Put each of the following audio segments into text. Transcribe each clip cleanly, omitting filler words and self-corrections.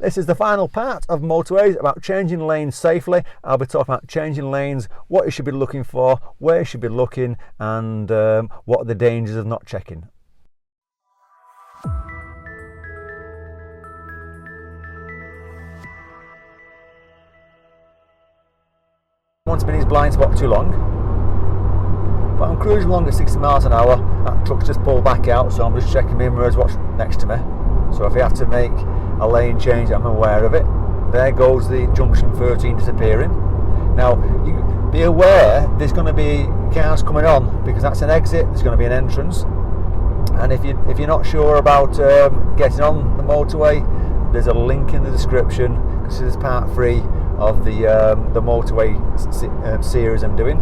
This is the final part of Motorways about changing lanes safely. I'll be talking about changing lanes, what you should be looking for, where you should be looking, and what are the dangers of not checking. I want to be in his blind spot too long, but I'm cruising along at 60 miles an hour. That truck's just pulled back out, so I'm just checking my mirrors, what's next to me. So if I have to make a lane change, I'm aware of it. There goes the junction 13 disappearing. Now, you be aware there's going to be cars coming on, because that's an exit, there's going to be an entrance. And if you're not sure about getting on the motorway, there's a link in the description, because this is part 3 of the Motorway series I'm doing.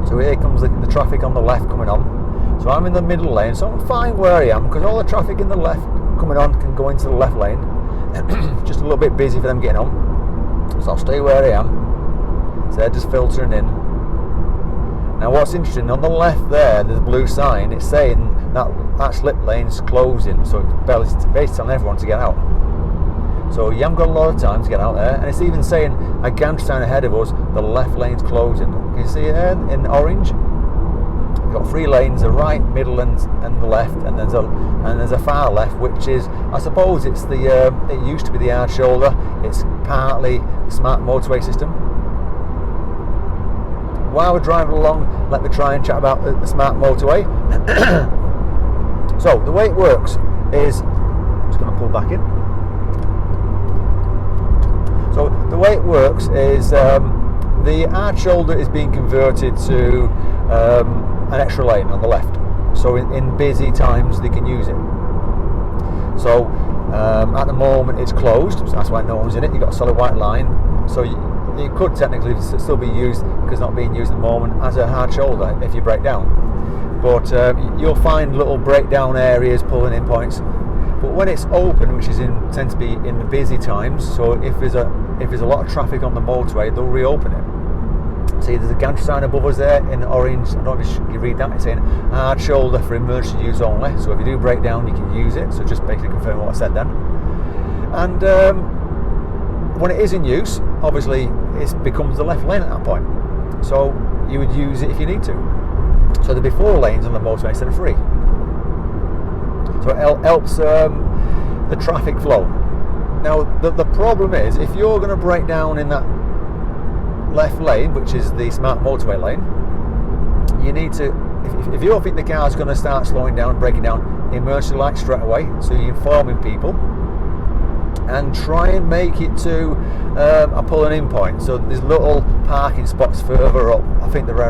So here comes the traffic on the left coming on. So I'm in the middle lane, so I'm fine where I am, because all the traffic in the left coming on can go into the left lane. Just a little bit busy for them getting on, so I'll stay where I am. So they're just filtering in. Now what's interesting, on the left there's a blue sign. It's saying that slip lane's closing, so it's basically telling everyone to get out. So you haven't got a lot of time to get out there, and it's even saying a gantry sign ahead of us, the left lane's closing. Can you see it there in orange? You've got 3 lanes, the right, middle and the left, and there's a far left, which is, I suppose it's it used to be the hard shoulder. It's partly the Smart Motorway system. While we're driving along, let me try and chat about the Smart Motorway. So the way it works is, I'm just going to pull back in. So the way it works is the hard shoulder is being converted to an extra lane on the left. So in busy times they can use it. So at the moment it's closed, so that's why no one's in it. You've got a solid white line. So it could technically still be used, because not being used at the moment, as a hard shoulder if you break down. But you'll find little breakdown areas, pulling in points. But when it's open, which tends to be in the busy times, so if there's a lot of traffic on the motorway, they'll reopen it. See, there's a gantry sign above us there in orange. I don't know if you read that. It's saying hard shoulder for emergency use only. So if you do break down, you can use it. So just basically confirm what I said then. And when it is in use, obviously it becomes the left lane at that point. So you would use it if you need to. So there'll be 4 lanes on the motorway instead of 3. So it helps the traffic flow. Now the problem is, if you're going to break down in that left lane, which is the Smart Motorway lane, you need to, if you think the car's going to start slowing down and breaking down, emergency light straight away, so you're informing people, and try and make it to a pulling in point. So there's little parking spots further up. I think I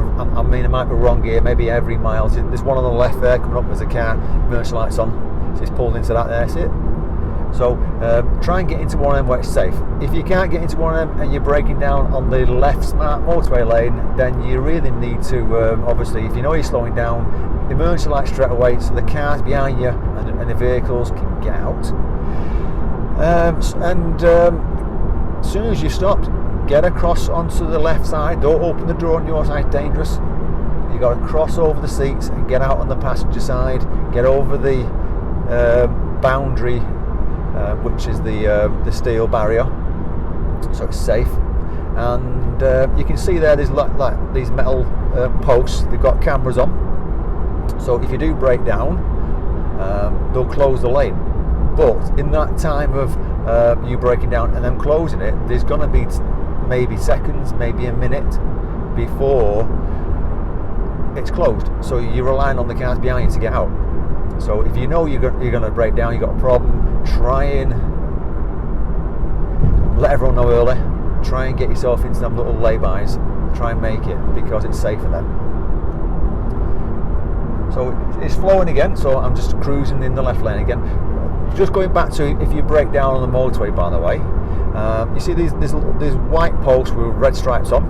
might be wrong here, maybe every mile. There's one on the left there coming up, there's a car, emergency lights on, so it's pulled into that there, see it? So try and get into one of them where it's safe. If you can't get into one of them and you're breaking down on the left Smart Motorway lane, then you really need to, obviously, if you know you're slowing down, emergency light straight away, so the cars behind you and the vehicles can get out. As soon as you've stopped, get across onto the left side. Don't open the door on your side, dangerous. You've got to cross over the seats and get out on the passenger side, get over the boundary, which is the steel barrier, so it's safe. And you can see there, there's like these metal posts, they've got cameras on, so if you do break down, they'll close the lane. But in that time of you breaking down and them closing it, there's going to be maybe seconds, maybe a minute before it's closed. So you're relying on the cars behind you to get out. So if you know you're going to break down, you've got a problem, try and let everyone know early. Try and get yourself into them little laybys. Try and make it, because it's safe for them. So it's flowing again, so I'm just cruising in the left lane again. Just going back to, if you break down on the motorway, by the way, you see these white posts with red stripes on,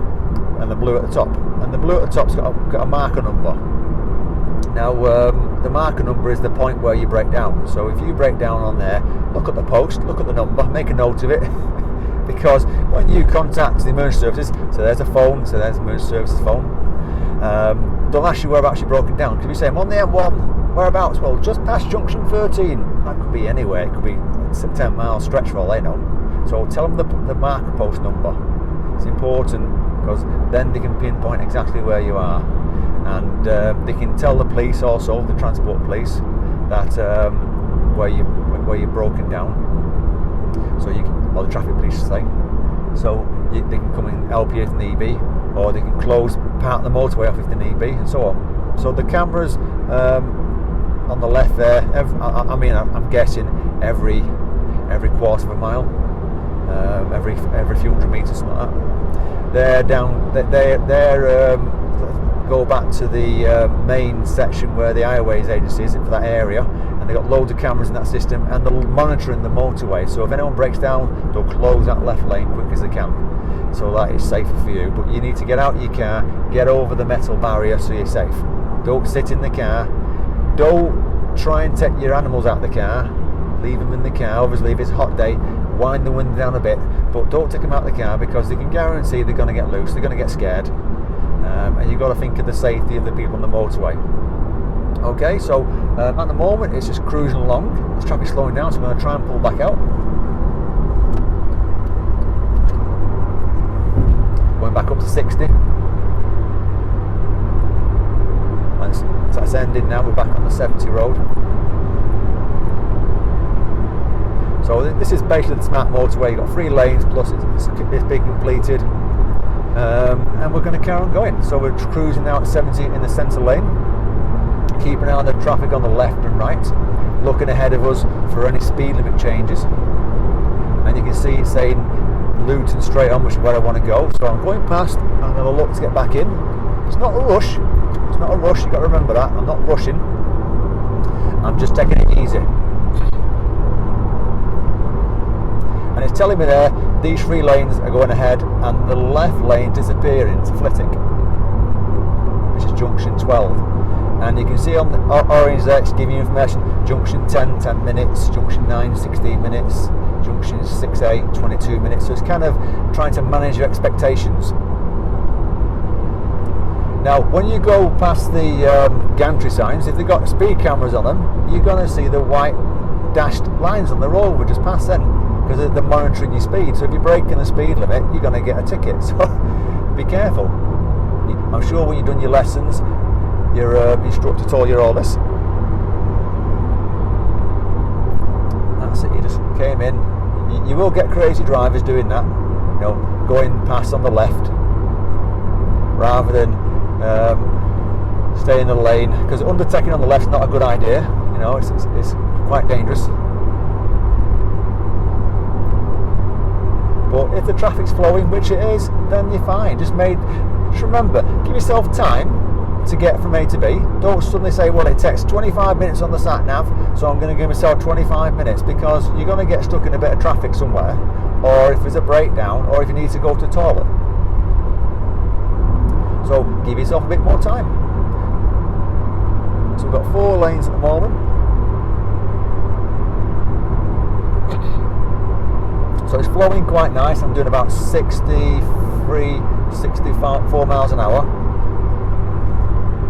and the blue at the top. And the blue at the top's got a marker number. Now, the marker number is the point where you break down. So if you break down on there, look at the post, look at the number, make a note of it, because when you contact the emergency services, so there's a phone, so there's the emergency services phone, they'll ask you whereabouts you're broken down. Because you say, I'm on the M1, whereabouts? Well, just past junction 13. That could be anywhere. It could be 10-mile stretch for all they know. So tell them the marker post number. It's important because then they can pinpoint exactly where you are, and they can tell the police also, the transport police, that where you're broken down. So you can, or the traffic police say. So they can come and help you if need be, or they can close part of the motorway off if they need be, and so on. So the cameras on the left there, I'm guessing every quarter of a mile, every few hundred metres, something like that. They're down. They're go back to the main section where the highways agency is for that area, and they've got loads of cameras in that system, and they're monitoring the motorway. So if anyone breaks down, they'll close that left lane quick as they can. So that is safer for you. But you need to get out of your car, get over the metal barrier so you're safe. Don't sit in the car. Don't try and take your animals out of the car. Leave them in the car. Obviously, if it's a hot day, wind the wind down a bit, but don't take them out of the car, because they can guarantee they're going to get loose, they're going to get scared, and you've got to think of the safety of the people on the motorway. Okay, so at the moment it's just cruising along. There's traffic slowing down, so I'm going to try and pull back out. Going back up to 60. And that's ended now, we're back on the 70 road. So this is basically the Smart Motorway. You've got 3 lanes, plus it's been completed. And we're going to carry on going. So we're cruising now at 70 in the centre lane, keeping an eye on the traffic on the left and right, looking ahead of us for any speed limit changes. And you can see it's saying Luton straight on, which is where I want to go. So I'm going past, I'm going to look to get back in. It's not a rush. It's not a rush, you've got to remember that. I'm not rushing. I'm just taking it easy. And it's telling me there, these 3 lanes are going ahead, and the left lane disappearing to Flitwick, which is junction 12. And you can see on the orange there, it's giving you information. Junction 10, 10 minutes. Junction 9, 16 minutes. Junction 6, 8, 22 minutes. So it's kind of trying to manage your expectations. Now, when you go past the gantry signs, if they've got speed cameras on them, you're going to see the white dashed lines on the road, which just past then, because they're monitoring your speed. So if you're breaking the speed limit, you're going to get a ticket. So be careful. I'm sure when you've done your lessons, your instructor told you all this. That's it. You just came in. You will get crazy drivers doing that. You know, going past on the left rather than stay in the lane, because undertaking on the left is not a good idea. You know, it's quite dangerous. But if the traffic's flowing, which it is, then you're fine. Just remember, give yourself time to get from A to B. Don't suddenly say, well, it takes 25 minutes on the sat nav, so I'm going to give myself 25 minutes, because you're going to get stuck in a bit of traffic somewhere, or if there's a breakdown, or if you need to go to the toilet. So give yourself a bit more time. So we've got 4 lanes at the moment. So it's flowing quite nice. I'm doing about 64 miles an hour,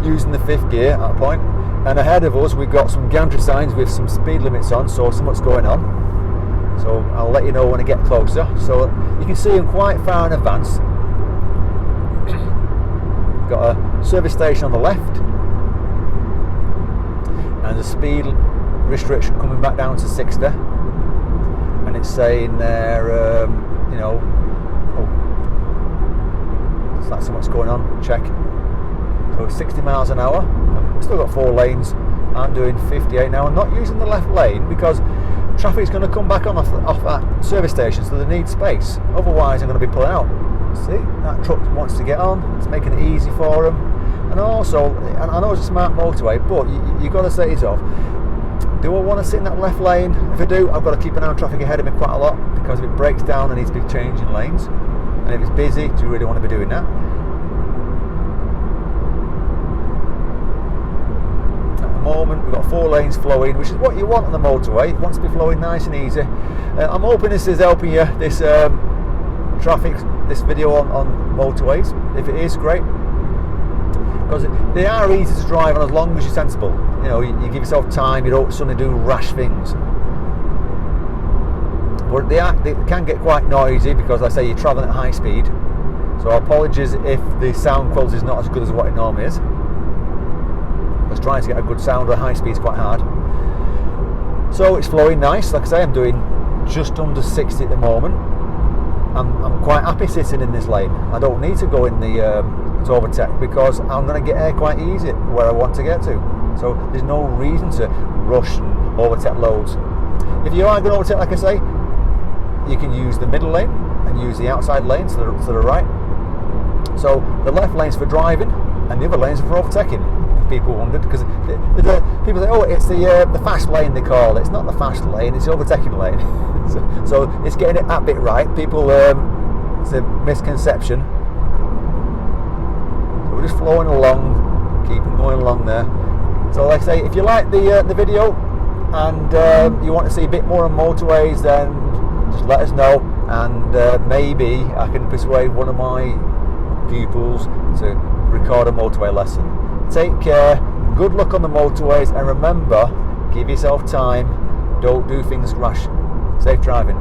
using the 5th gear at that point. And ahead of us we've got some gantry signs with some speed limits on, so something's going on. So I'll let you know when I get closer. So you can see them quite far in advance. Got a service station on the left, and the speed restriction coming back down to 60. And it's saying there, you know, so that's what's going on. Check. So 60 miles an hour. I've still got 4 lanes. I'm doing 58 now. I'm not using the left lane because traffic's going to come back on off that service station, so they need space. Otherwise, I'm going to be pulling out. See, that truck wants to get on. It's making it easy for them. And also, I know it's a smart motorway, but you've got to say to yourself, do I want to sit in that left lane? If I do, I've got to keep an eye on traffic ahead of me quite a lot, because if it breaks down, I need to be changing lanes. And if it's busy, do you really want to be doing that? At the moment, we've got 4 lanes flowing, which is what you want on the motorway. It wants to be flowing nice and easy. I'm hoping this is helping you, this traffic, this video on motorways. If it is, great. Because they are easy to drive on as long as you're sensible. You know, you give yourself time, you don't suddenly do rash things. but they can get quite noisy because, like I say, you're travelling at high speed. So apologies if the sound quality is not as good as what it normally is. Because trying to get a good sound at high speed is quite hard. So it's flowing nice. Like I say, I'm doing just under 60 at the moment. I'm quite happy sitting in this lane. I don't need to go in the to overtake because I'm going to get there quite easy where I want to get to. So there's no reason to rush and overtake loads. If you are going to overtake, like I say, you can use the middle lane and use the outside lanes to the right. So the left lane's for driving and the other lane's for overtaking. If people wondered, because people say, oh, it's the fast lane they call it. It's not the fast lane, it's the overtaking lane. so it's getting it that bit right. People, it's a misconception. So we're just flowing along, keeping going along there. So like I say, if you like the video and you want to see a bit more on motorways, then just let us know, and maybe I can persuade one of my pupils to record a motorway lesson. Take care, good luck on the motorways, and remember, give yourself time, don't do things rash. Safe driving.